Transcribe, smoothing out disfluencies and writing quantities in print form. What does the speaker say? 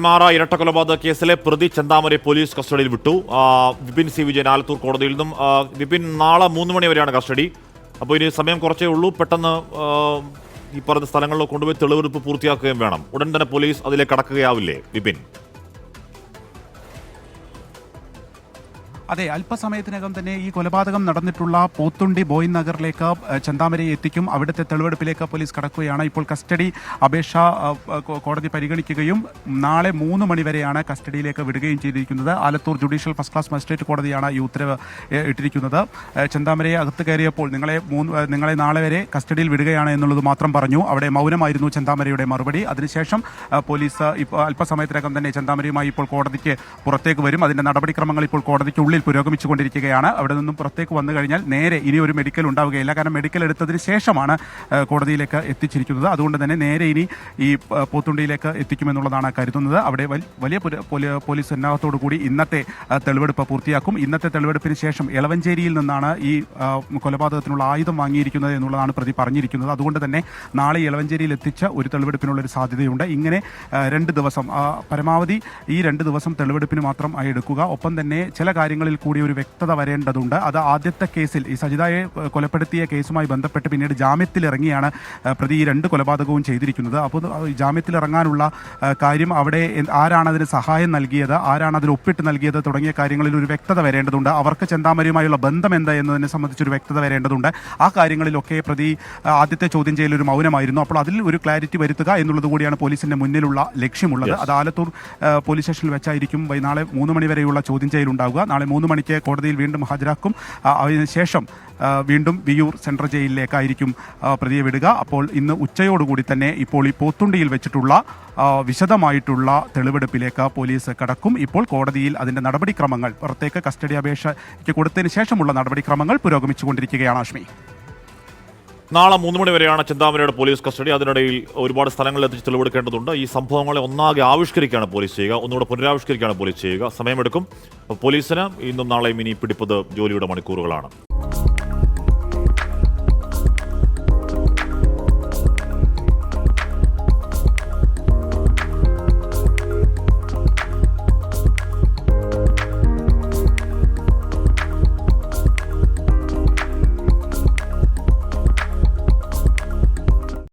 നെന്മാറ ഇരട്ടക്കൊലപാതക കേസിലെ പ്രതി ചെന്താമരെ പോലീസ് കസ്റ്റഡിയിൽ വിട്ടു. വിപിൻ സി വിജയൻ ആലത്തൂർ കോടതിയിൽ നിന്നും. വിപിൻ, നാളെ 3 മണി വരെയാണ് കസ്റ്റഡി. അപ്പോൾ ഇനി സമയം കുറച്ചേ ഉള്ളൂ. പെട്ടെന്ന് ഈ പറഞ്ഞ സ്ഥലങ്ങളിൽ കൊണ്ടുപോയി തെളിവെടുപ്പ് പൂർത്തിയാക്കുകയും വേണം. ഉടൻ തന്നെ പോലീസ് അതിലേക്ക് കടക്കുകയാവില്ലേ വിപിൻ? അതെ, അല്പസമയത്തിനകം തന്നെ ഈ കൊലപാതകം നടന്നിട്ടുള്ള പോത്തുണ്ടി ബോയ് നഗറിലേക്ക് ചെന്താമരയെ എത്തിക്കും. അവിടുത്തെ തെളിവെടുപ്പിലേക്ക് പോലീസ് കടക്കുകയാണ്. ഇപ്പോൾ കസ്റ്റഡി അപേക്ഷ കോടതി പരിഗണിക്കുകയും നാളെ 3 മണി വരെയാണ് കസ്റ്റഡിയിലേക്ക് വിടുകയും ചെയ്തിരിക്കുന്നത്. Alathur judicial first class magistrate കോടതിയാണ് ഈ ഉത്തരവ് ഇട്ടിരിക്കുന്നത്. ചെന്താമരയെ അകത്ത് കയറിയപ്പോൾ നിങ്ങളെ നാളെ വരെ കസ്റ്റഡിയിൽ വിടുകയാണ് എന്നുള്ളത് മാത്രം പറഞ്ഞു. അവിടെ മൗനമായിരുന്നു ചെന്താമരയുടെ മറുപടി. അതിനുശേഷം പോലീസ് ഇപ്പോൾ അല്പസമയത്തിനകം തന്നെ ചെന്താമരയുമായി ഇപ്പോൾ കോടതിക്ക് പുറത്തേക്ക് വരും. അതിൻ്റെ നടപടിക്രമങ്ങൾ ഇപ്പോൾ കോടതിക്കുള്ളിൽ പുരോഗമിച്ചുകൊണ്ടിരിക്കുകയാണ്. അവിടെ നിന്നും പുറത്തേക്ക് വന്നു കഴിഞ്ഞാൽ നേരെ ഇനി ഒരു മെഡിക്കൽ ഉണ്ടാവുകയില്ല. കാരണം മെഡിക്കൽ എടുത്തതിന് ശേഷമാണ് കോടതിയിലേക്ക് എത്തിച്ചിരിക്കുന്നത്. അതുകൊണ്ട് തന്നെ നേരെ ഇനി ഈ പോത്തുണ്ടിയിലേക്ക് എത്തിക്കുമെന്നുള്ളതാണ് കരുതുന്നത്. അവിടെ വലിയ പോലീസ് സന്നാഹത്തോടു കൂടി ഇന്നത്തെ തെളിവെടുപ്പ് പൂർത്തിയാക്കും. ഇന്നത്തെ തെളിവെടുപ്പിന് ശേഷം എളവഞ്ചേരിയിൽ നിന്നാണ് ഈ കൊലപാതകത്തിനുള്ള ആയുധം വാങ്ങിയിരിക്കുന്നത് എന്നുള്ളതാണ് പ്രതി പറഞ്ഞിരിക്കുന്നത്. അതുകൊണ്ട് തന്നെ നാളെ എളവഞ്ചേരിയിൽ എത്തിച്ച ഒരു തെളിവെടുപ്പിനുള്ളൊരു സാധ്യതയുണ്ട്. ഇങ്ങനെ 2 ദിവസം പരമാവധി ഈ 2 ദിവസം തെളിവെടുപ്പിന് മാത്രം എടുക്കുക. ഒപ്പം തന്നെ ചില കാര്യങ്ങളിൽ കൂടി ഒരു വ്യക്തത വരേണ്ടതുണ്ട്. അത് ആദ്യത്തെ കേസിൽ ഈ സജിതയെ കൊലപ്പെടുത്തിയ കേസുമായി ബന്ധപ്പെട്ട് പിന്നീട് ജാമ്യത്തിലിറങ്ങിയാണ് പ്രതി ഈ 2 കൊലപാതകവും ചെയ്തിരിക്കുന്നത്. അപ്പോൾ ജാമ്യത്തിലിറങ്ങാനുള്ള കാര്യം അവിടെ ആരാണ് അതിന് സഹായം നൽകിയത്, ആരാണ് അതിൽ ഒപ്പിട്ട് നൽകിയത് തുടങ്ങിയ കാര്യങ്ങളിൽ ഒരു വ്യക്തത വരേണ്ടതുണ്ട്. അവർക്ക് ചെന്താമരയുമായുള്ള ബന്ധം എന്താ എന്നതിനെ സംബന്ധിച്ചൊരു വ്യക്തത വരേണ്ടതുണ്ട്. ആ കാര്യങ്ങളിലൊക്കെ പ്രതി ആദ്യത്തെ ചോദ്യം ചെയ്യൽ ഒരു മൗനമായിരുന്നു. അപ്പോൾ അതിൽ ഒരു ക്ലാരിറ്റി വരുത്തുക എന്നുള്ളത് കൂടിയാണ് പോലീസിന്റെ മുന്നിലുള്ള ലക്ഷ്യമുള്ളത്. അത് ആലത്തൂർ പോലീസ് സ്റ്റേഷനിൽ വെച്ചായിരിക്കും നാളെ 3 മണി വരെയുള്ള ചോദ്യം ചെയ്യലുണ്ടാവുക. നാളെ 3 മണിക്ക് കോടതിയിൽ വീണ്ടും ഹാജരാക്കും. അതിനുശേഷം വീണ്ടും വിയൂർ സെൻട്രൽ ജയിലിലേക്കായിരിക്കും പ്രതിയെ വിടുക. അപ്പോൾ ഇന്ന് ഉച്ചയോടുകൂടി തന്നെ ഇപ്പോൾ ഈ പോത്തുണ്ടിയിൽ വെച്ചിട്ടുള്ള വിശദമായിട്ടുള്ള തെളിവെടുപ്പിലേക്ക് പോലീസ് കടക്കും. ഇപ്പോൾ കോടതിയിൽ അതിൻ്റെ നടപടിക്രമങ്ങൾ പുറത്തേക്ക് കസ്റ്റഡി അപേക്ഷയ്ക്ക് കൊടുത്തതിന് ശേഷമുള്ള നടപടിക്രമങ്ങൾ പുരോഗമിച്ചുകൊണ്ടിരിക്കുകയാണ്. അശ്മി, നാളെ 3 മണി വരെയാണ് ചെന്താമരയുടെ പോലീസ് കസ്റ്റഡി. അതിനിടയിൽ ഒരുപാട് സ്ഥലങ്ങളിൽ എത്തിച്ച് തെളിവെടുക്കേണ്ടതുണ്ട്. ഈ സംഭവങ്ങളെ ഒന്നാകെ ആവിഷ്കരിക്കുകയാണ് പോലീസ് ചെയ്യുക, ഒന്നുകൂടെ പുനരാവിഷ്കരിക്കുകയാണ് പോലീസ് ചെയ്യുക. സമയമെടുക്കും. പോലീസിന് ഇന്നും നാളെയും ഇനി പിടിപ്പത് ജോലിയുടെ മണിക്കൂറുകളാണ്.